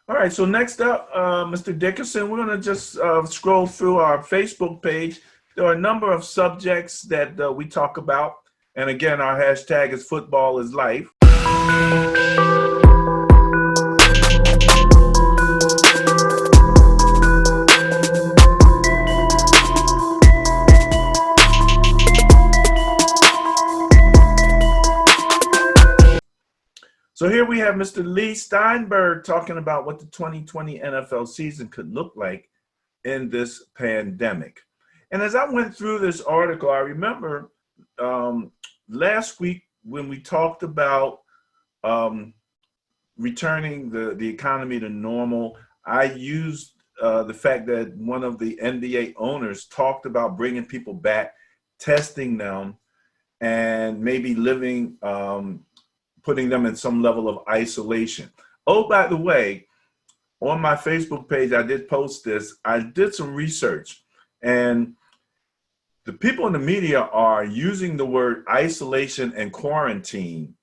All right, so next up, Mr. Dickerson, we're going to just scroll through our Facebook page. There are a number of subjects that we talk about. And again, our hashtag is football is life. So here we have Mr. Lee Steinberg talking about what the 2020 NFL season could look like in this pandemic. And as I went through this article, I remember last week when we talked about returning the economy to normal, I used the fact that one of the NBA owners talked about bringing people back, testing them, and maybe putting them in some level of isolation. Oh, by the way, on my Facebook page, I did post this. I did some research, and the people in the media are using the word isolation and quarantine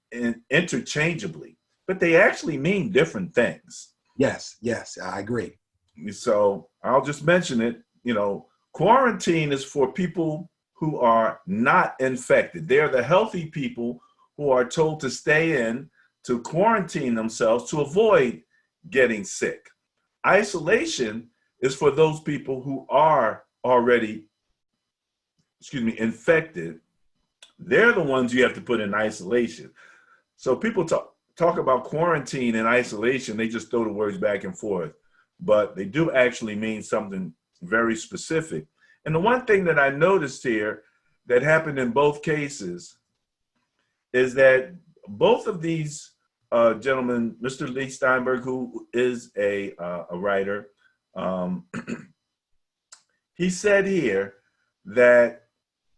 interchangeably, but they actually mean different things. Yes, I agree. So I'll just mention it. Quarantine is for people who are not infected. They're the healthy people who are told to stay in, to quarantine themselves to avoid getting sick. Isolation is for those people who are already, infected. They're the ones you have to put in isolation. So people talk about quarantine and isolation, they just throw the words back and forth, but they do actually mean something very specific. And the one thing that I noticed here that happened in both cases is that both of these gentlemen, Mr. Lee Steinberg, who is a writer, he said here that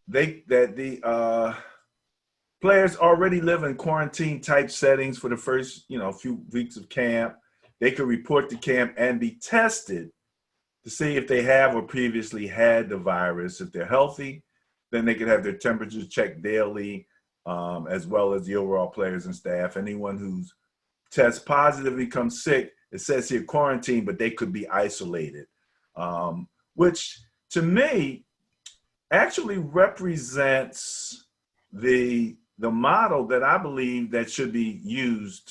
the players already live in quarantine type settings for the first few weeks of camp. They could report to camp and be tested to see if they have or previously had the virus. If they're healthy, then they could have their temperatures checked daily, as well as the overall players and staff. Anyone who's tests positive becomes sick, it says here quarantine, but they could be isolated, which to me actually represents the model that I believe that should be used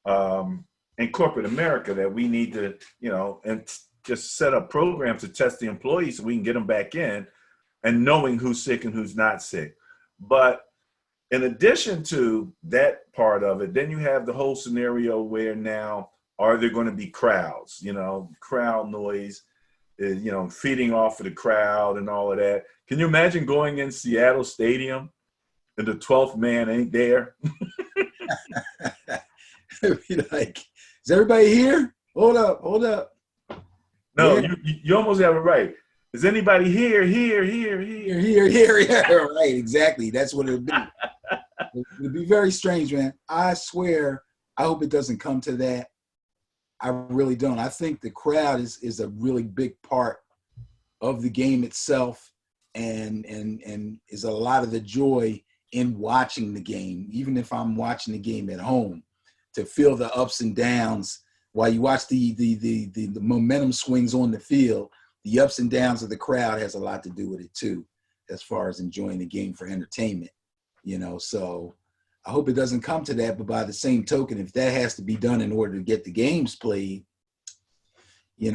in corporate America, that we need to, and just set up programs to test the employees so we can get them back in and knowing who's sick and who's not sick. But in addition to that part of it, then you have the whole scenario where now, are there going to be crowds? Crowd noise is, feeding off of the crowd and all of that. Can you imagine going in Seattle Stadium and the 12th man ain't there? Be like, is everybody here? Hold up. No, Yeah. you almost have it right. Is anybody here? Here. Yeah, right, exactly. That's what it'll be. It'll be very strange, man. I swear, I hope it doesn't come to that. I really don't. I think the crowd is a really big part of the game itself, and is a lot of the joy in watching the game, even if I'm watching the game at home, to feel the ups and downs while you watch the momentum swings on the field. The ups and downs of the crowd has a lot to do with it too, as far as enjoying the game for entertainment. So I hope it doesn't come to that. But by the same token, if that has to be done in order to get the games played, I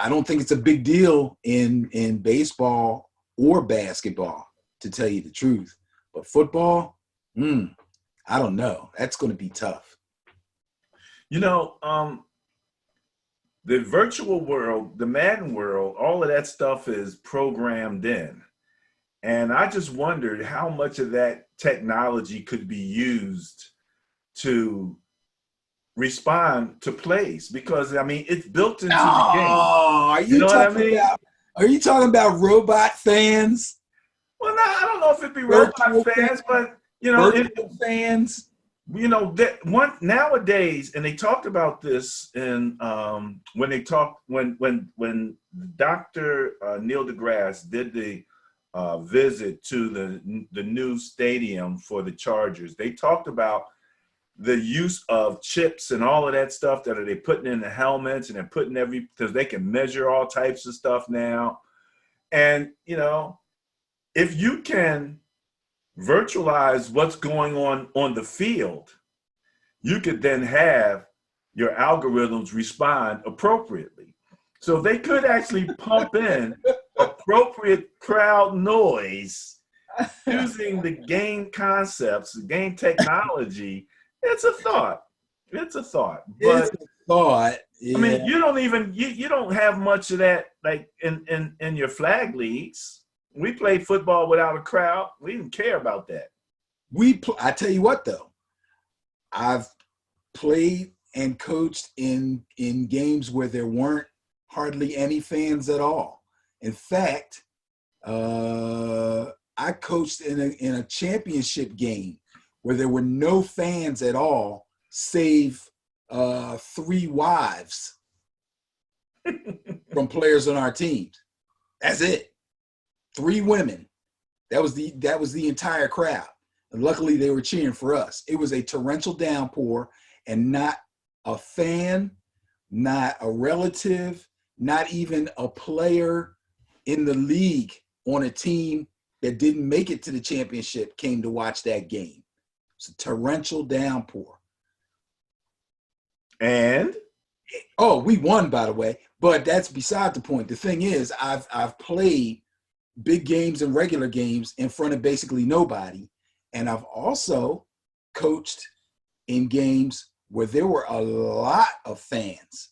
don't think it's a big deal in baseball or basketball, to tell you the truth. But football, I don't know. That's going to be tough. The virtual world, the Madden world, all of that stuff is programmed in. And I just wondered how much of that technology could be used to respond to plays, because it's built into the game. Are you talking about robot fans? Well, no, I don't know if it'd be robot fans, but fans. That nowadays, and they talked about this in when Dr. Neil deGrasse did the visit to the new stadium for the Chargers. They talked about the use of chips and all of that stuff that they putting in the helmets, and they're putting because they can measure all types of stuff now. And, if you can virtualize what's going on the field, you could then have your algorithms respond appropriately. So they could actually pump in appropriate crowd noise using the game concepts, the game technology. It's a thought. It's a thought. But It's a thought. Yeah. I mean, you don't have much of that like in your flag leagues. We played football without a crowd. We didn't care about that. I tell you what though, I've played and coached in games where there weren't hardly any fans at all. In fact, I coached in a championship game where there were no fans at all, save 3 wives from players on our teams. That's it. 3 women. That was the entire crowd. And luckily they were cheering for us. It was a torrential downpour, and not a fan, not a relative, not even a player in the league on a team that didn't make it to the championship came to watch that game. It's a torrential downpour. And we won, by the way, but that's beside the point. The thing is, I've played big games and regular games in front of basically nobody, and I've also coached in games where there were a lot of fans.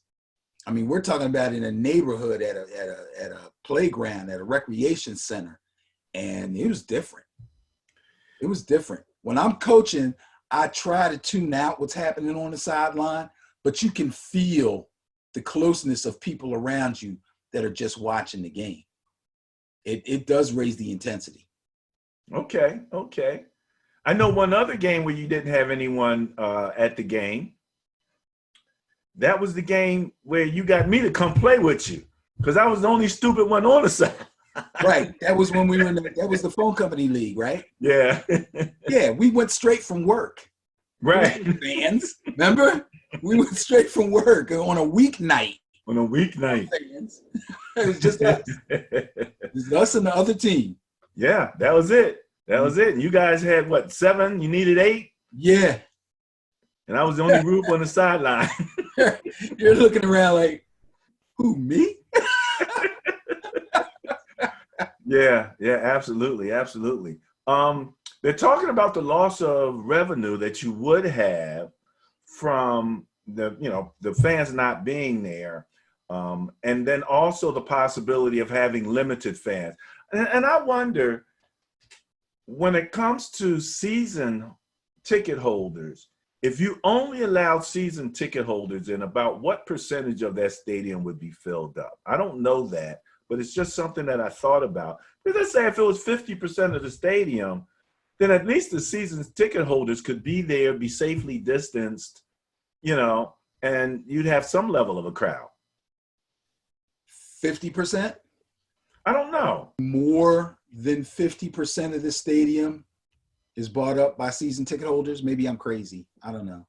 I mean, we're talking about in a neighborhood at a playground, at a recreation center, and it was different. It was different. When I'm coaching, I try to tune out what's happening on the sideline, but you can feel the closeness of people around you that are just watching the game. It does raise the intensity. Okay. I know one other game where you didn't have anyone at the game. That was the game where you got me to come play with you because I was the only stupid one on the side. Right. That was when we were that was the phone company league, right? Yeah. Yeah, we went straight from work. Right. Fans, remember? We went straight from work on a weeknight. On a weeknight. It was just us. It was us and the other team. Yeah, that was it. That was it. And you guys had what, 7? You needed 8? Yeah. And I was the only group on the sideline. You're looking around like, who, me? Yeah, absolutely. They're talking about the loss of revenue that you would have from the fans not being there. And then also the possibility of having limited fans. And I wonder, when it comes to season ticket holders, if you only allowed season ticket holders in, about what percentage of that stadium would be filled up? I don't know that, but it's just something that I thought about. Because let's say if it was 50% of the stadium, then at least the season ticket holders could be there, be safely distanced, and you'd have some level of a crowd. 50%? I don't know. More than 50% of the stadium is bought up by season ticket holders. Maybe I'm crazy. I don't know.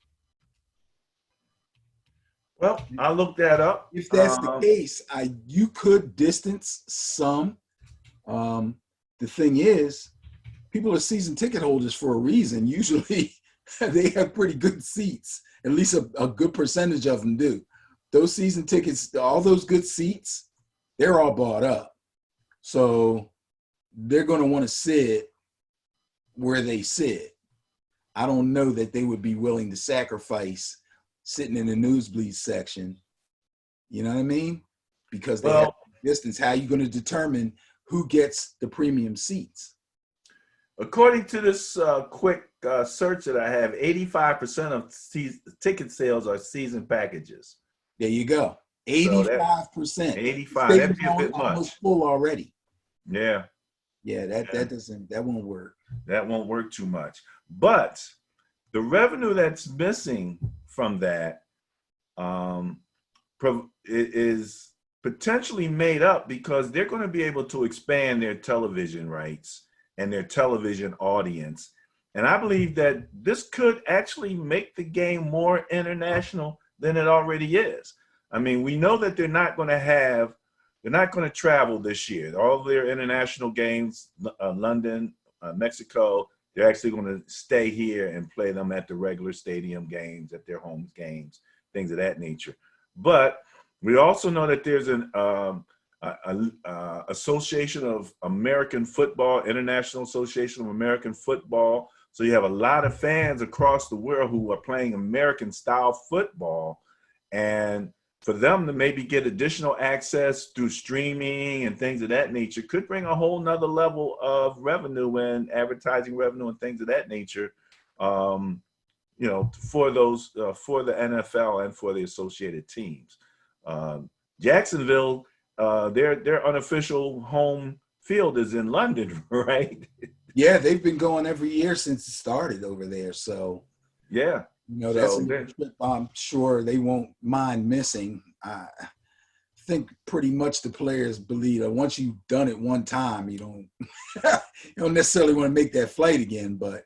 Well, I'll look that up. If that's the case, you could distance some. The thing is, people are season ticket holders for a reason. Usually they have pretty good seats. At least a good percentage of them do. Those season tickets, all those good seats, they're all bought up. So they're going to want to sit where they sit. I don't know that they would be willing to sacrifice sitting in the nosebleed section. You know what I mean? Because they have distance. How are you going to determine who gets the premium seats? According to this quick search that I have, 85% of ticket sales are season packages. There you go. 85%. 85. That'd be a bit much. Almost full already. Yeah. Yeah, that won't work. That won't work too much. But the revenue that's missing from that is potentially made up because they're going to be able to expand their television rights and their television audience And I believe that this could actually make the game more international than it already is. I mean, we know that they're not going to travel this year. All of their international games, London, Mexico, they're actually going to stay here and play them at the regular stadium games, at their home games, things of that nature. But we also know that there's an Association of American Football, International Association of American Football. So you have a lot of fans across the world who are playing American style football. And for them to maybe get additional access through streaming and things of that nature could bring a whole nother level of revenue and advertising revenue and things of that nature, for those, for the NFL and for the associated teams. Jacksonville, their unofficial home field is in London, right? Yeah, they've been going every year since it started over there. So, yeah, that's a trip I'm sure they won't mind missing. I think pretty much the players believe that once you've done it one time, you don't you don't necessarily want to make that flight again. But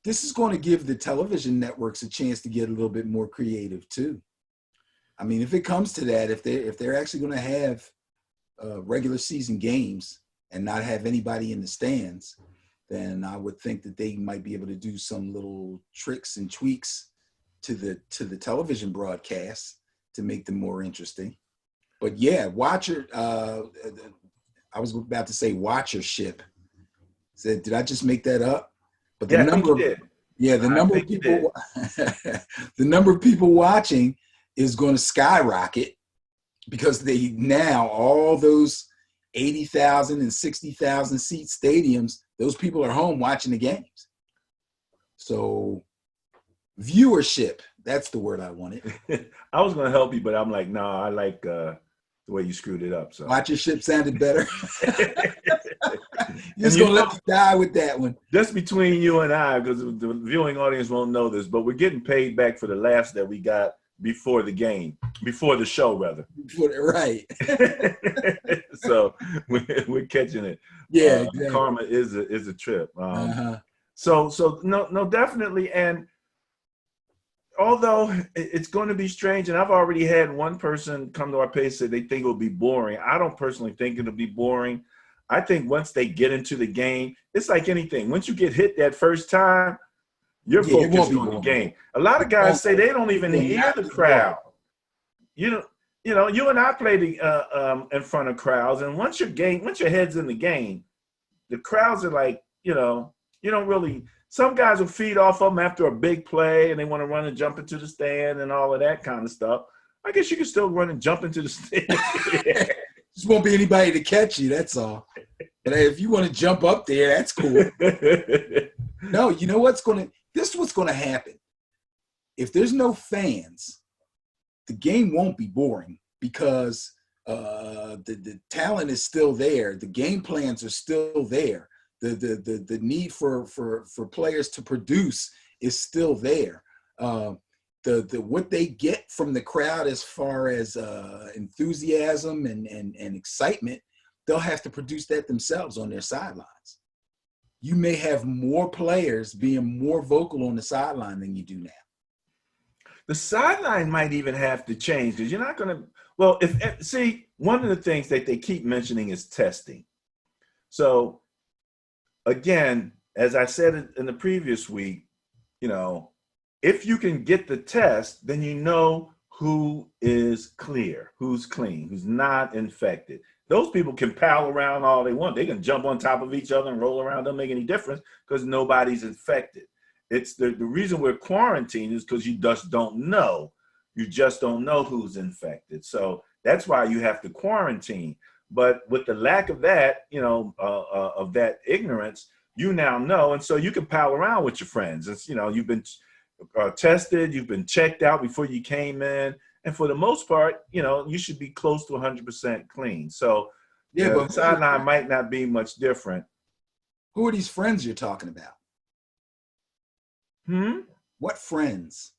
this is going to give the television networks a chance to get a little bit more creative too. I mean, if it comes to that, if they're actually going to have regular season games and not have anybody in the stands, then I would think that they might be able to do some little tricks and tweaks to the television broadcasts to make them more interesting. But yeah, I was about to say watchership. Did I just make that up? But the number of people the number of people watching is going to skyrocket because they now all those 80,000 and 60,000 seat stadiums, those people are home watching the games. So viewership, that's the word I wanted. I was going to help you, but I'm like, no, I like the way you screwed it up. So watchership sounded better. You're just going to let me die with that one. Just between you and I, because the viewing audience won't know this, but we're getting paid back for the laughs that we got before the game, before the show, rather. Right. So we're catching it. Yeah, exactly. Karma is a trip. So no, definitely. And although it's going to be strange, and I've already had one person come to our page say they think it'll be boring. I don't personally think it'll be boring. I think once they get into the game, it's like anything. Once you get hit that first time, you're focused on the game. A lot of guys say they don't even hear the crowd. You and I played in front of crowds, and once your head's in the game, the crowds are like, you don't really. Some guys will feed off of them after a big play, and they want to run and jump into the stand and all of that kind of stuff. I guess you can still run and jump into the stand. Just won't be anybody to catch you. That's all. But if you want to jump up there, that's cool. No, you know what's going to happen. If there's no fans, the game won't be boring because the talent is still there. The game plans are still there. The need for players to produce is still there. What they get from the crowd as far as enthusiasm and excitement, they'll have to produce that themselves on their sidelines. You may have more players being more vocal on the sideline than you do now. The sideline might even have to change because you're not going to. Well, one of the things that they keep mentioning is testing. So, again, as I said in the previous week, if you can get the test, then you know who is clear, who's clean, who's not infected. Those people can pal around all they want. They can jump on top of each other and roll around. Doesn't make any difference because nobody's infected. It's the reason we're quarantined is because you just don't know. You just don't know who's infected. So that's why you have to quarantine. But with the lack of that, of that ignorance, you now know. And so you can pal around with your friends. It's, you've been tested, you've been checked out before you came in. And for the most part, you should be close to 100% clean. So but the sideline might not be much different. Who are these friends you're talking about? What friends?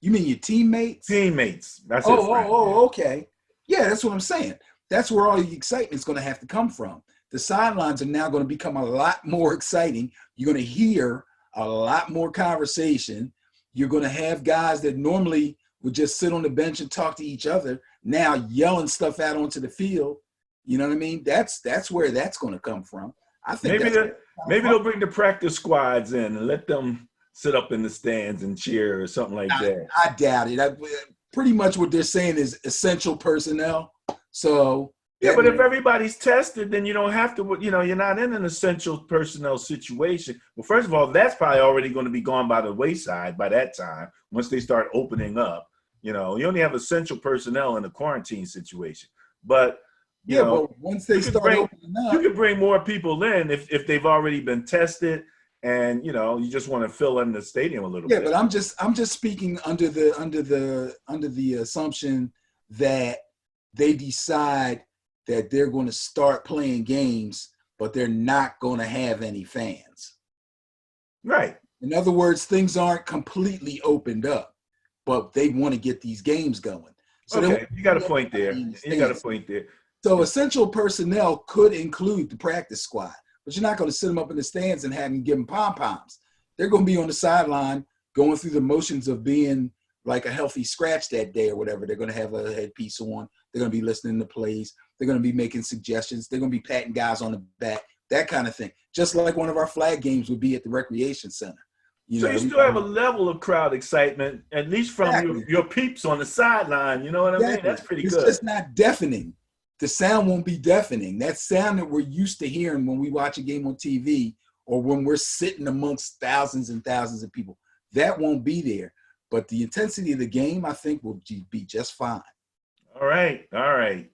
You mean your teammates? Teammates. That's okay. Yeah, that's what I'm saying. That's where all the excitement's going to have to come from. the sidelines are now going to become a lot more exciting. You're going to hear a lot more conversation. You're going to have guys that normally would just sit on the bench and talk to each other now yelling stuff out onto the field. You know what I mean? That's where that's going to come from. I think maybe they'll bring the practice squads in and let them sit up in the stands and cheer or something like that. I doubt it. Pretty much what they're saying is essential personnel. So yeah, but if everybody's tested, then you don't have to. You know, you're not in an essential personnel situation. Well, first of all, that's probably already going to be gone by the wayside by that time. Once they start opening up, you know, you only have essential personnel in a quarantine situation. But you know, but once they start opening up, you can bring more people in if they've already been tested, and you know, you just want to fill in the stadium a little bit. Yeah, but I'm just speaking under the assumption that they decide that they're going to start playing games, but they're not going to have any fans. Right. In other words, things aren't completely opened up, but they want to get these games going. So okay, you got a point there. You got a point there. So essential personnel could include the practice squad, but you're not going to sit them up in the stands and have them give them pom-poms. They're going to be on the sideline going through the motions of being like a healthy scratch that day or whatever. They're going to have a headpiece on. They're going to be listening to plays. They're going to be making suggestions. They're going to be patting guys on the back, that kind of thing. Just like one of our flag games would be at the recreation center. So you still have a level of crowd excitement, at least from your peeps on the sideline. You know what I mean? That's pretty good. It's just not deafening. The sound won't be deafening. That sound that we're used to hearing when we watch a game on TV or when we're sitting amongst thousands and thousands of people, that won't be there. But the intensity of the game, I think, will be just fine. All right. All right.